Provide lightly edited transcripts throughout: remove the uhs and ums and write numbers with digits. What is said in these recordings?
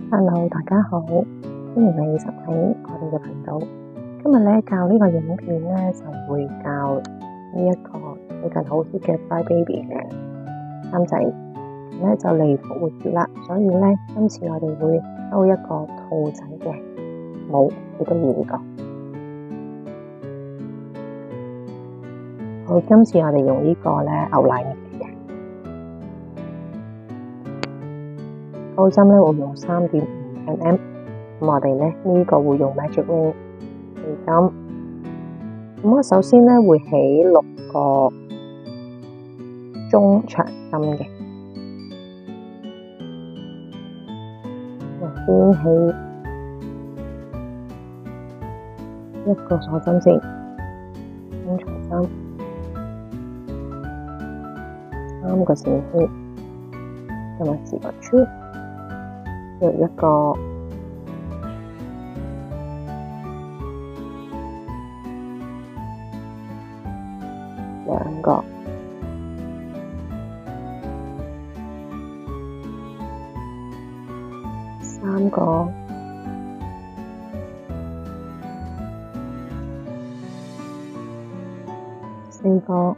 Hello，大家好，歡迎你收睇我哋嘅頻道。今日咧教呢個影片咧就會教呢一個最近好 hit 嘅 Cry Baby 嘅三仔，咧就嚟復活節啦，所以咧今次我哋會收一個兔仔嘅帽，你都要呢個。好，今次我哋用呢個咧牛奶面嘅鈎針咧，會用3.5mm。咁我哋咧呢個會用 Magic Ring 氣針。咁我首先咧會起6個中長針嘅，我先起1個鎖針先，中長針，3個線圈，同埋4個圈，又1個。2個，3個，4個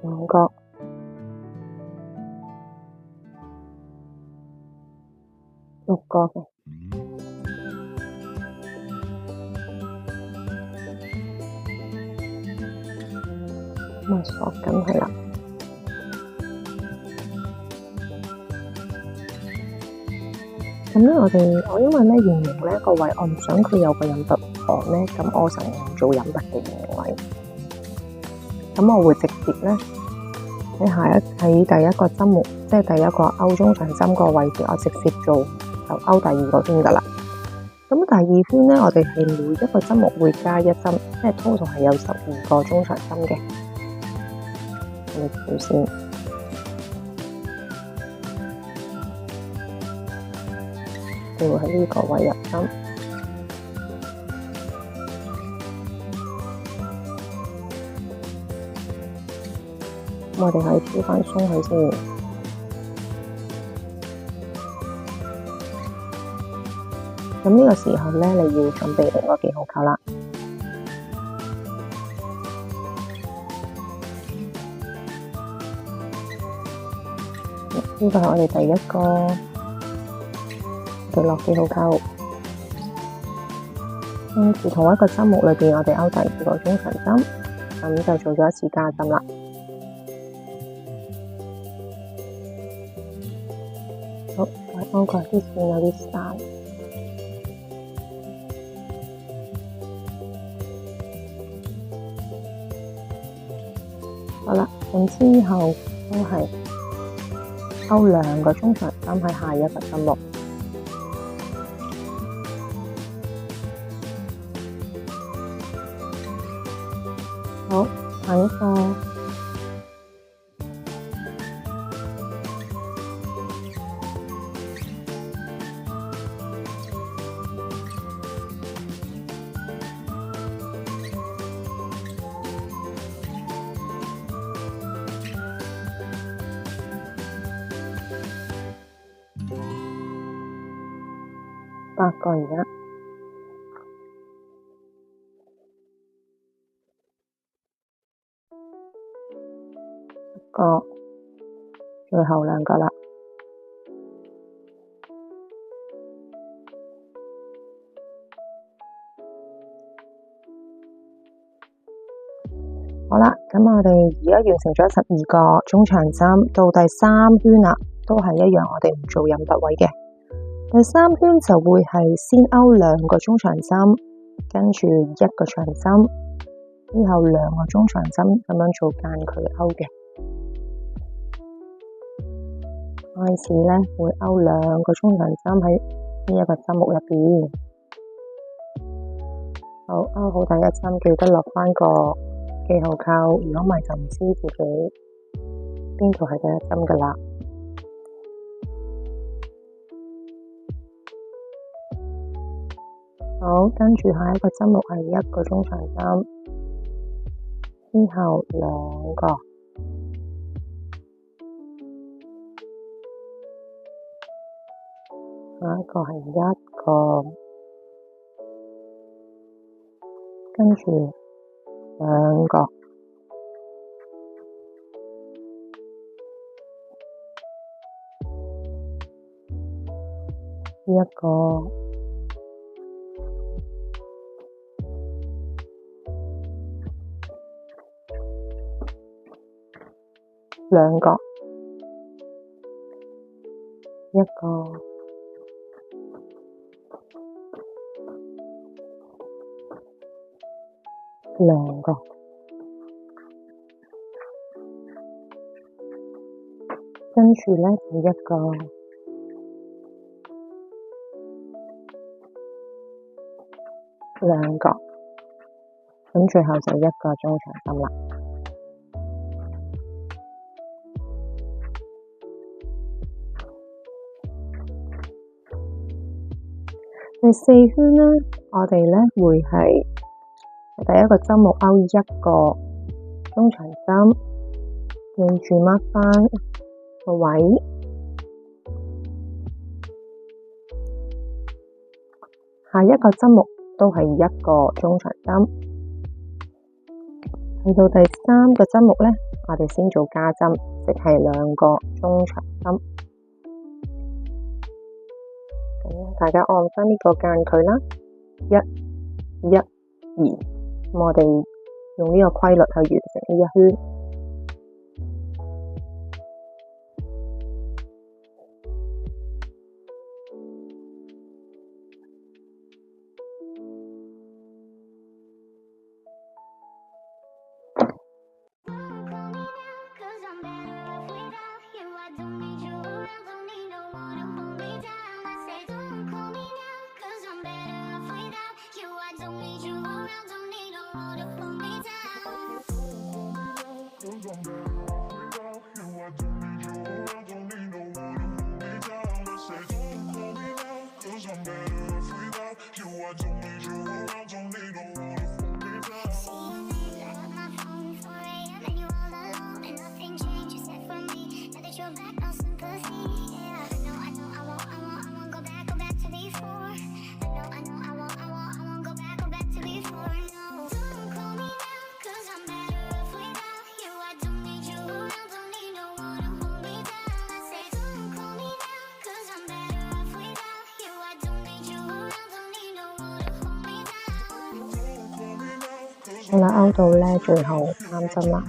，5個，6個嘅。咁啊鎖緊係啦。咁咧我因為咧圓形呢個位，我唔想佢有個引突項咧，咁我成日做引突嘅圓形位。咁我會直接咧喺第一個針目，即係第一個勾中長針個位置，我直接做就勾第2個圈噶啦。咁第2圈咧，我哋係每一個針目會加1針，即係 total 係有12個中長針嘅。我哋先，就會喺呢個位入針。我哋可以挑返鬆佢先。咁呢個時候咧，你要準備另外記號扣啦。呢個係我哋第一個，我哋落記號扣，跟住同一個針目裏邊，我哋勾第2個中長針，咁就做咗1次加針啦。好，再勾過啲線有啲散。好啦，咁之後都係勾2個中長針喺下一個針目。好，下一個。8個而家，1個，最後2個啦。好啦，咁我哋而家完成咗12個中長針，到第3圈啦，都係一樣，我哋唔做引突位嘅。第3圈就會係先勾2個中長針，跟住1個長針，之後2個中長針，咁樣做間距勾嘅。開始咧會勾2個中長針喺呢一個針目入邊。好，勾好第1針，記得落返個記號扣，如果唔係就唔知自己邊度係第1針噶啦。好，跟住下一個針目係1個中長針，之後2個，下一個係1個，跟住2個，1個，2個，1個，2個，跟住呢就1個、2個，咁最後就1個中長針啦。第4圈呢，我哋呢會係第一個針目勾1個中長針，記住 mark 返個位。下一個針目都係1個中長針，去到第3個針目呢，我哋先做加針，即係2個中長針。大家按返呢個間距啦，1、1、2，我哋用呢個規律去完成呢一圈。好啦，勾到呢最後3針啦。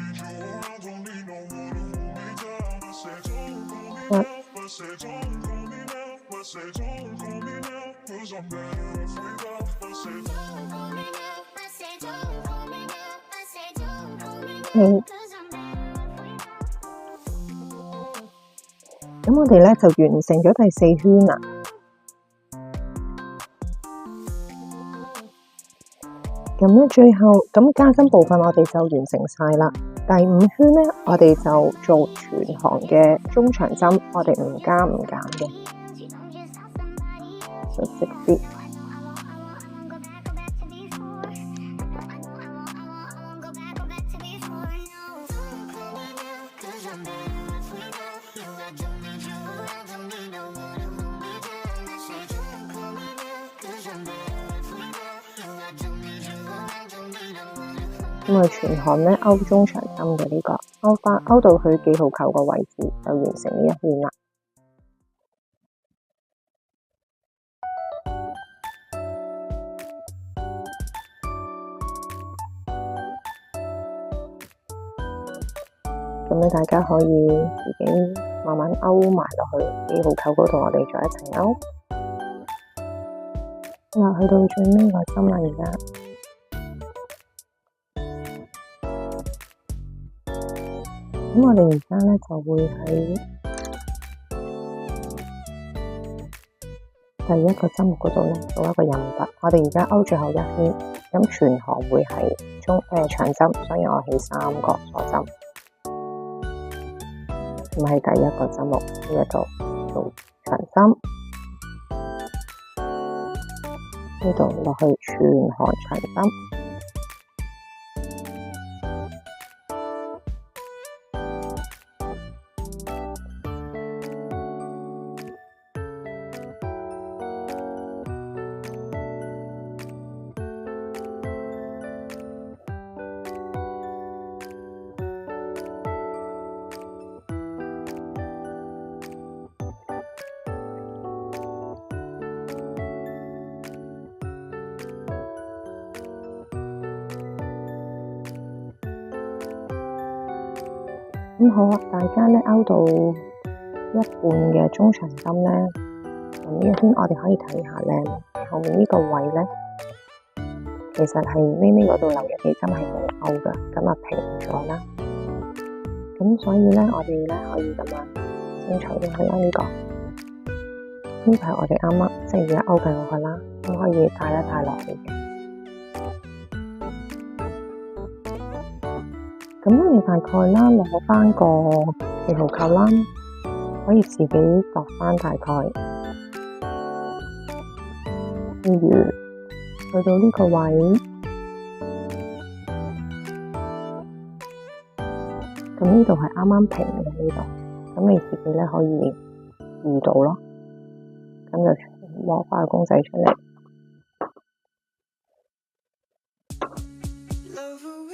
咁我哋呢就完成咗第4圈啦。咁呢最後加針部分我哋就完成晒啦。第5圈呢，我哋就做全行嘅中長針，我哋唔加唔減嘅，就直接。咁啊，全行呢勾中長針嘅呢個勾到去記號球個位置，就完成呢一圈啦。咁呢，大家可以自己慢慢勾埋落去記號球嗰度，我哋再一齊勾。嗱，去到最尾個針啦，而家。咁我哋而家呢就會喺第一個針目嗰度呢做一個引拔。我哋而家勾最後一圈，咁全行會係長針，所以我起3個鎖針。咁喺第一個針目呢一度做長針，呢度落去全行長針。好啊，大家咧勾到一半嘅中長針咧，咁呢邊我哋可以睇下咧，後面呢個位咧，其實係咪咪嗰度留嘅幾針係冇勾噶，咁啊平咗啦。咁所以咧，我哋咧可以咁樣清除咗佢啦。呢個係我哋啱啱即係而家勾緊嗰個啦，咁可以帶一帶落嚟嘅。咁咧，你大概啦攞翻個記號扣啦，可以自己度翻大概，譬如去到呢個位，咁呢度係啱啱平嘅呢度，咁你自己咧可以預到咯，咁就攞翻個公仔出嚟。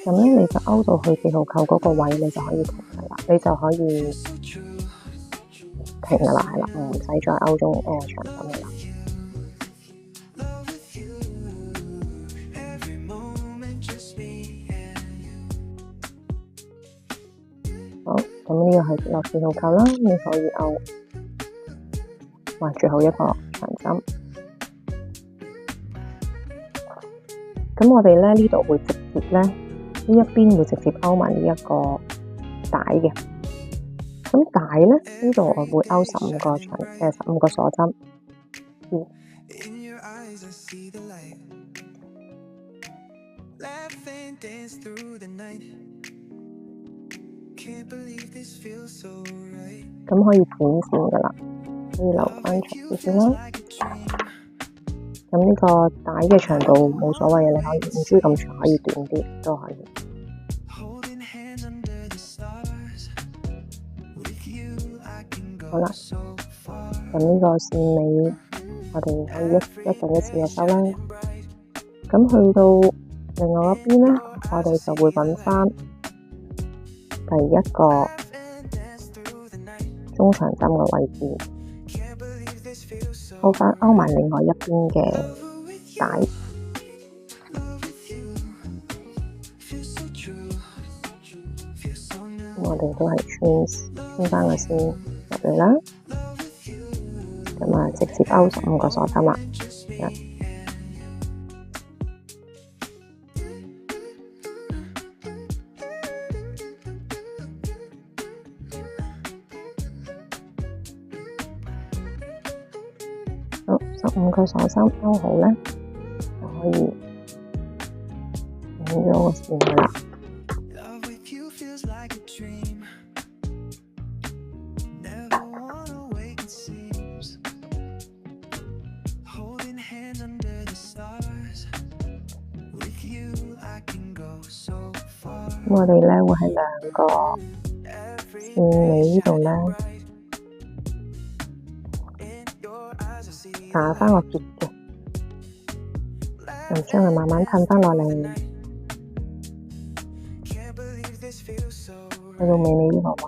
咁咧你就勾到去記號扣嗰個位，你就可以停噶啦，你就可以停噶啦，係啦，唔使再勾中長針噶啦。好，咁呢個係落記號扣啦，你可以勾畫最後一個長針。咁我哋咧呢度會直接咧。呢一邊會直接勾埋呢一個帶嘅，咁帶咧呢度我會勾15個長15個鎖針。咁可以斷線噶啦，可以留翻長啲先啦。咁呢個帶嘅長度冇所謂嘅，你可以唔知咁長，可以短啲都可以。好啦，咁呢個線尾我哋可以一陣一次嘅收啦。咁去到另外一邊咧，我哋就會揾翻第一個中長針嘅位置。勾埋另外一邊嘅帶，我哋都係穿翻個線入嚟啦。咁啊，直接勾15個鎖針啦。好，15個鎖針勾好咧，就可以斷咗個線噶啦。咁我哋咧會喺兩個線尾呢度咧打翻個結嘅，咁將佢慢慢褪翻落嚟，去到尾尾呢個位，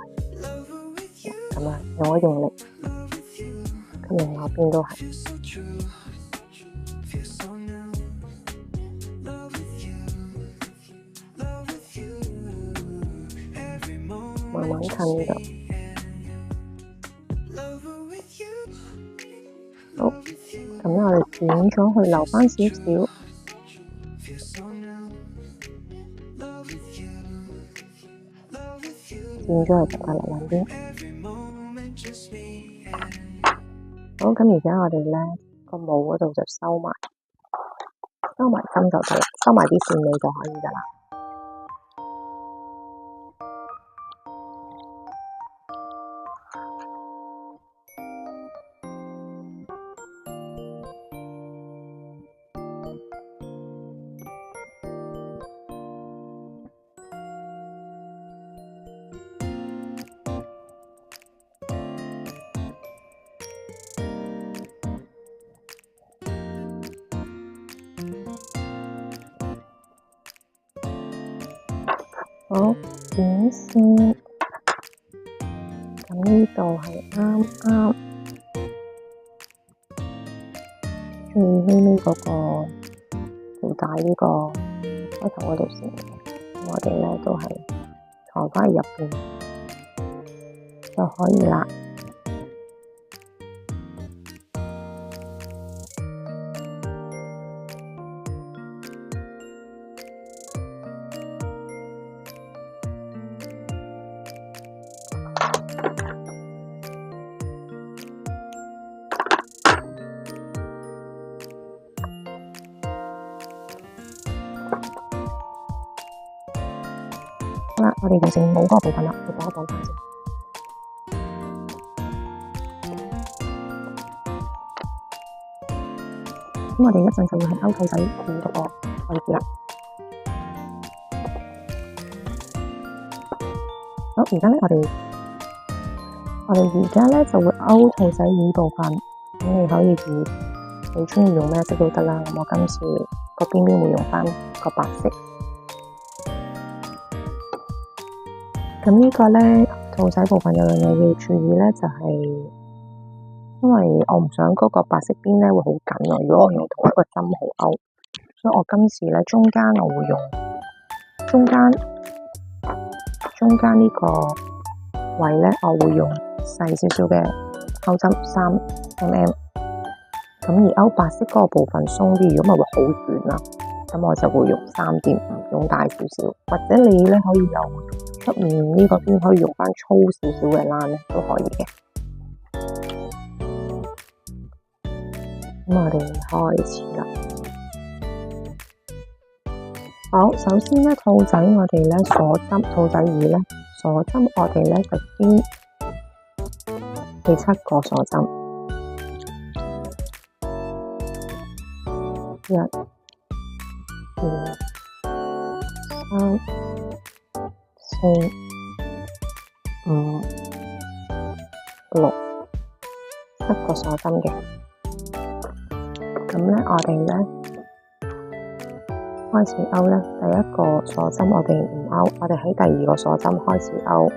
咁啊用力，咁另外邊都係。慢慢褪呢度，好，咁我哋剪咗佢，留翻少少，剪咗佢就得啦兩邊。好，咁而家我哋咧個帽嗰度就收埋針就得啦，收埋啲線尾就可以噶啦。好，剪線，咁呢度係啱啱最尾嗰個條帶呢個開頭嗰度線，我哋咧都係藏翻喺入邊。就可以啦。好啦，我哋完成冇嗰個部分啦，要講一講翻先。咁我哋一陣就會係勾兔仔褲嗰個位置啦。好，而家咧我哋而家咧就會勾兔仔耳部分，咁你可以你中意用咩色都得啦。咁我今次個邊邊會用翻個白色。咁呢個咧兔仔部分有樣嘢要注意咧，就係因為我唔想嗰個白色邊咧會好緊啊。如果我用同一個針號勾，所以我今次咧中間我會用中間呢個位咧，我會用細少少嘅勾針3mm。咁而勾白色嗰個部分鬆啲，如果咪會好遠啦。咁我就會用3.5，用大少少，或者你咧可以由出面呢個邊可以用翻粗少少嘅欄咧，都可以嘅。咁我哋開始啦。好，首先咧兔仔我哋咧鎖針，兔仔耳咧鎖針，我哋咧就先第7個鎖針，1、2、3、4、5、6，7個鎖針嘅。咁咧，我哋咧開始勾咧，第一個鎖針我哋唔勾，我哋喺第二個鎖針開始勾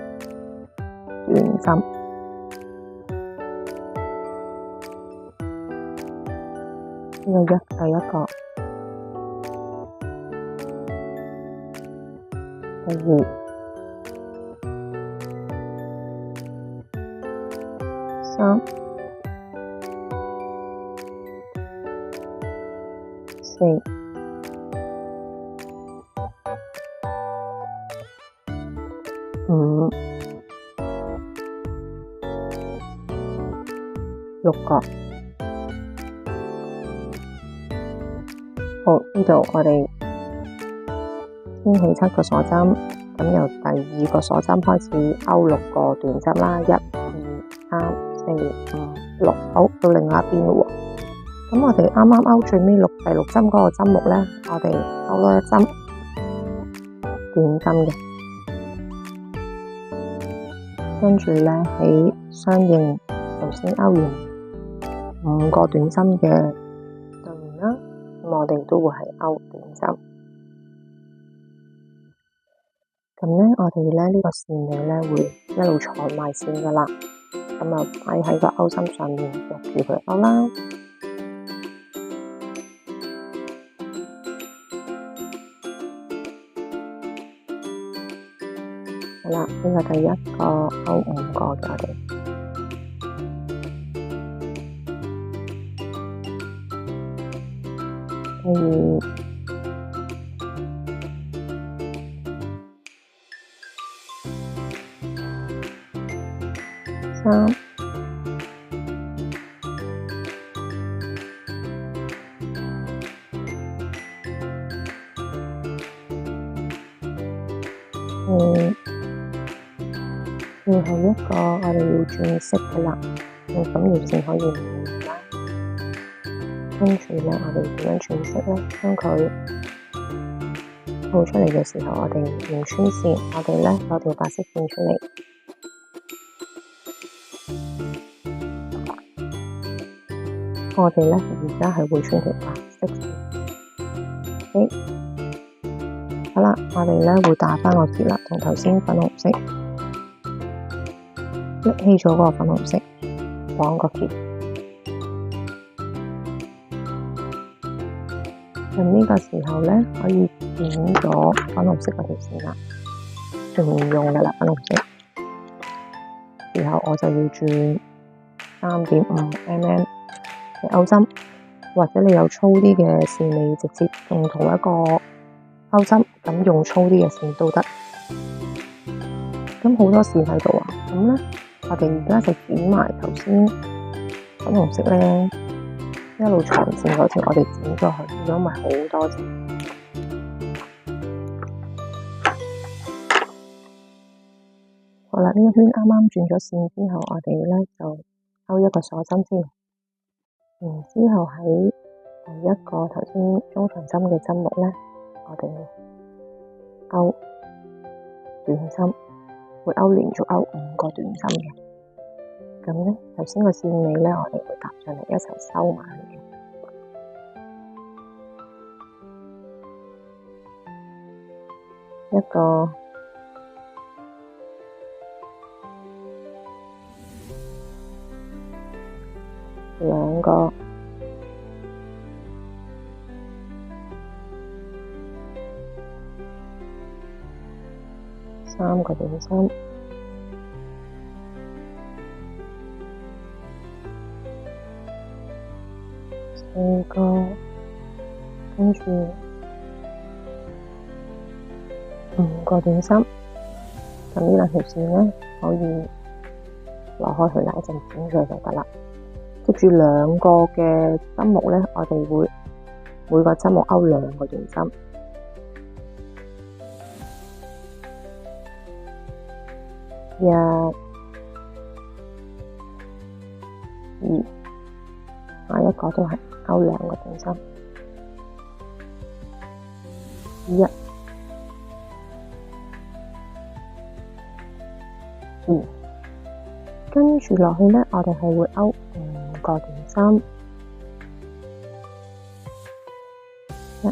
短針。呢個第一個。第二、3、4、5、6個。好，呢度我哋先起7個鎖針，咁由第二個鎖針開始勾6個短針啦，1、2、3、4、5、6，好，到另外一邊咯喎。咁我哋啱啱勾最尾第6針嗰個針目咧，我哋勾多一針短針嘅，跟住咧喺相應頭先勾完5個短針嘅對面啦，咁我哋都會係勾短針。咁咧，我哋咧呢個線尾咧會一路坐埋線噶啦，咁啊擺喺個勾針上面夾住佢勾啦。好啦，呢個第一個勾5個嘅我哋。第二、3、最後一個我哋要轉色嘅啦，咁條線可以唔完啦。跟住咧，我哋點樣轉色咧？將佢套出嚟嘅時候，我哋唔穿線，我哋咧攞條白色線出嚟。我哋咧而家係會穿條白色線。好啦，我哋咧會打返個結啦，同頭先粉紅色拎起咗嗰個粉紅色，綁個結。咁呢個時候咧，可以剪咗粉紅色嗰條線啦，仲唔用噶啦粉紅色。時候，我就要轉3.5mm 嘅鈎針，或者你有粗啲嘅線，你直接用同一個鈎針，咁用粗啲嘅線都得。咁好多線喺度啊，咁咧我哋而家就剪埋頭先粉紅色咧，一路長線嗰條，我哋剪咗佢，如果唔係好多線。好啦，呢一圈啱啱轉咗線之後，我哋咧就勾一個鎖針先，然之後喺第一個頭先中長針嘅針目咧，我哋勾短針，會連續勾5個短針嘅。咁咧頭先個線尾咧，我哋會夾上嚟一齊收埋嘅。一個、兩個、3個短針、4個，跟住5個短針。咁呢兩條線咧可以攞開佢啦，一陣剪咗就得啦。接住兩個嘅針目咧，我哋會每個針目勾2個短針。1、2，下一個都係勾2個短針。1、2，跟住落去咧，我哋係會勾5個短針。1、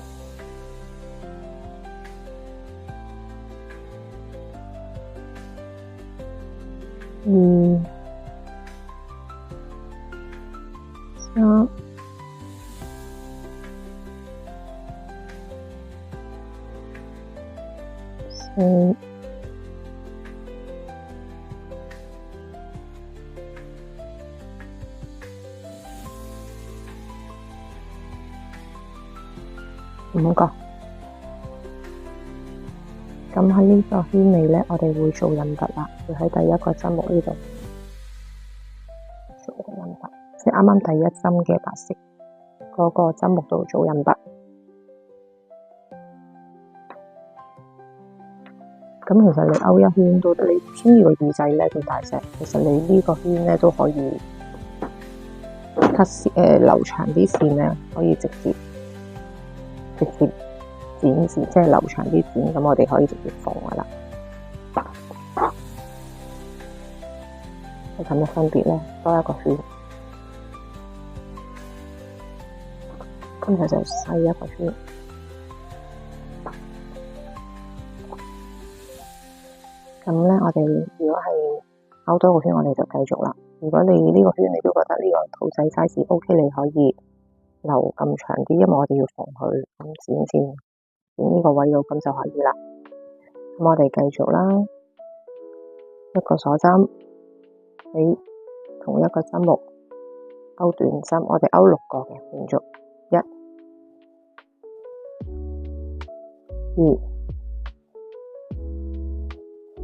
2、3、4、5個。咁喺呢個圈尾咧，我哋會做印突啦，會喺第一個針目呢度做個印突，即係啱啱第一針嘅白色嗰個針目度做印突。咁其實你勾一圈都得，你中意個耳仔咧咁大隻，其實你呢個圈咧都可以 cut 留長啲線咧，可以直接剪線，即係留長啲剪，咁我哋可以直接縫噶啦。係咁嘅分別咧，多一個圈，咁佢就細一個圈。咁咧，我哋如果係勾多個圈，我哋就繼續啦。如果你呢個圈你都覺得呢個兔仔 size OK，你可以留咁長啲，因為我哋要縫佢咁剪先。呢個位度咁就可以啦。咁我哋繼續啦，一個鎖針喺同一個針目勾短針，我哋勾6個嘅，連續1、2、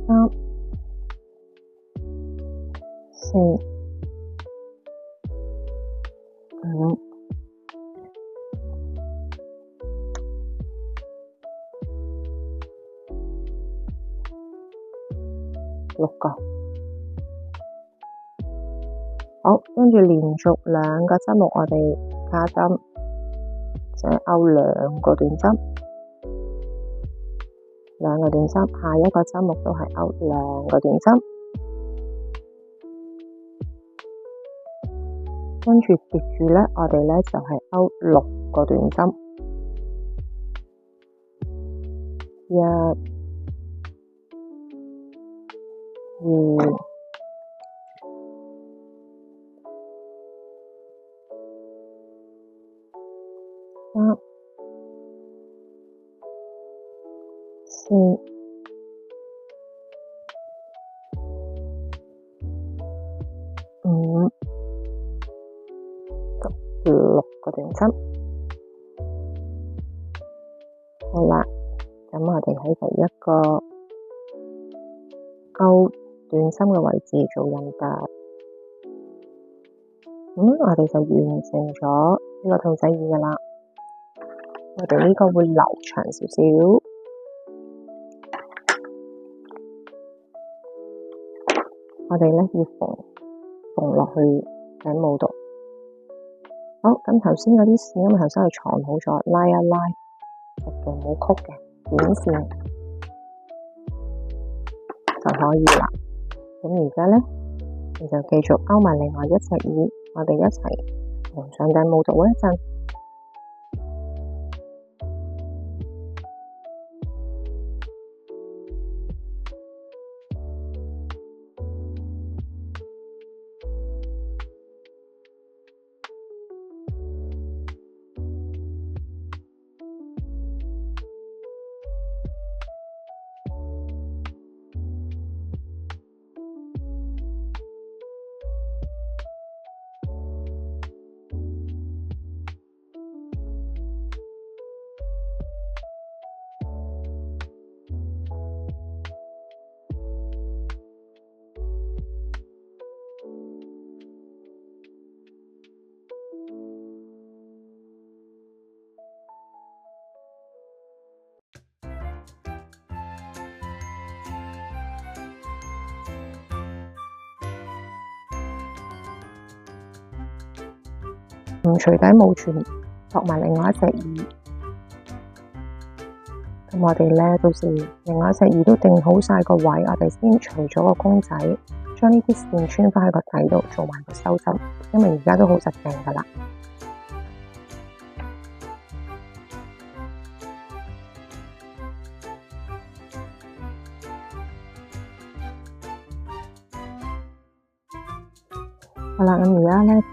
3、4、5、6個。好，跟住連續2個針目，我哋加針，就係勾2個短針，2個短針，下一個針目都係勾2個短針，跟住接住咧，我哋咧就係勾6個短針，1、2、3、4、針。好啦，咁我哋喺第一個勾斷心嘅位置做印突，咁我哋就完成咗呢個兔仔耳噶啦。我哋呢個會留長少少，我哋咧要縫落去頂帽度。好，咁頭先嗰啲線，因為頭先係藏好咗，拉一拉，直嘅冇曲嘅短線就可以啦。咁而家咧，你就繼續勾埋另外一隻耳，我哋一齊縫上頂帽度一陣。唔除底冇全落埋另外一隻耳，咁我哋咧到時另外一隻耳都定好晒個位，我哋先除咗個公仔，將呢啲線穿返喺個底度做埋個收針，因為而家都好實淨噶啦。好啦，咁而家咧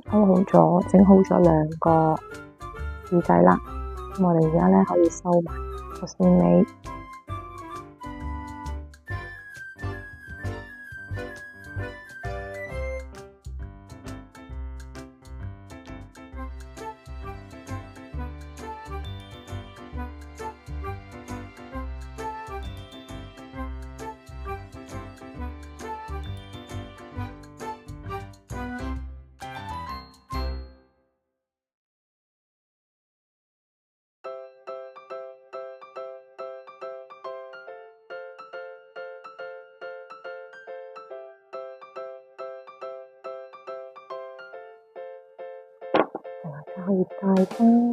勾好咗，整好咗兩個耳仔啦。咁我哋而家咧可以收埋個線尾。可以戴翻。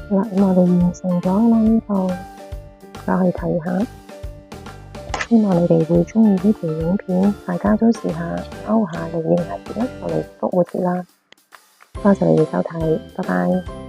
好啦，咁我哋完成咗啦呢度，再去睇下。希望你哋會鍾意呢條影片，大家都試下勾下嚟應下節啦，就嚟復活節啦。多謝你哋收睇，拜拜。